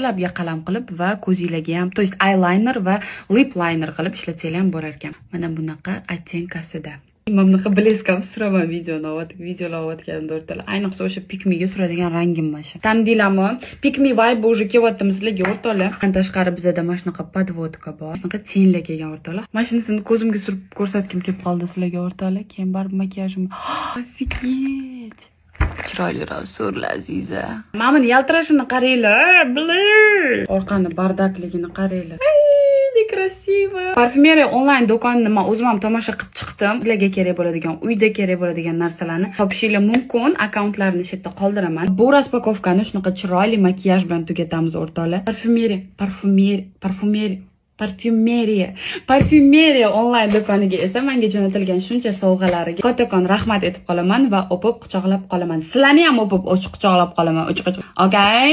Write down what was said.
labga qalam qilib va ko'zinglarga ham, to есть eyeliner va lip liner qilib ishlatsanglar ham bo'lar ekan. Mana bunaqa ottеnkasida. Men bunaqa bleskam suraman videolar olayotganimda o'rtalar. Ayniqsa o'sha pikmiga suradigan rangim mana shu. Tandilarmi? Pikmi vibe уже kelyapti sizlarga o'rtalar. Tashqari bizada mana shunaqa podvodka bor. Shunaqa tenlar kelgan o'rtalar. Mashinasini ko'zimga surib ko'rsatkim kelib qoldi sizlarga o'rtalar. Keyin barib makiyajim. Ofiget. Chiroyli rasul aziza. Mana buni yaltirashini qaranglar. Blur. Orqani bardakligini qaranglar. Krasiva. Parfumeriya onlayn do'konini men o'zim ham tomosha qilib chiqdim. Sizlarga kerak bo'ladigan, uyda kerak bo'ladigan narsalarni topishinglar mumkin. Akkauntlarni shu yerda qoldiraman. Bu raspakovkani shunaqa chiroyli makiyaj bilan tugatamiz o'rtoqlar. Parfumeriya onlayn do'koniga esa menga jo'natilgan shuncha sovg'alariga kattakon rahmat aytib qolaman va o'pib quchoqlab qolaman. Sizlarni ham o'pib quchoqlab qolaman. Okay?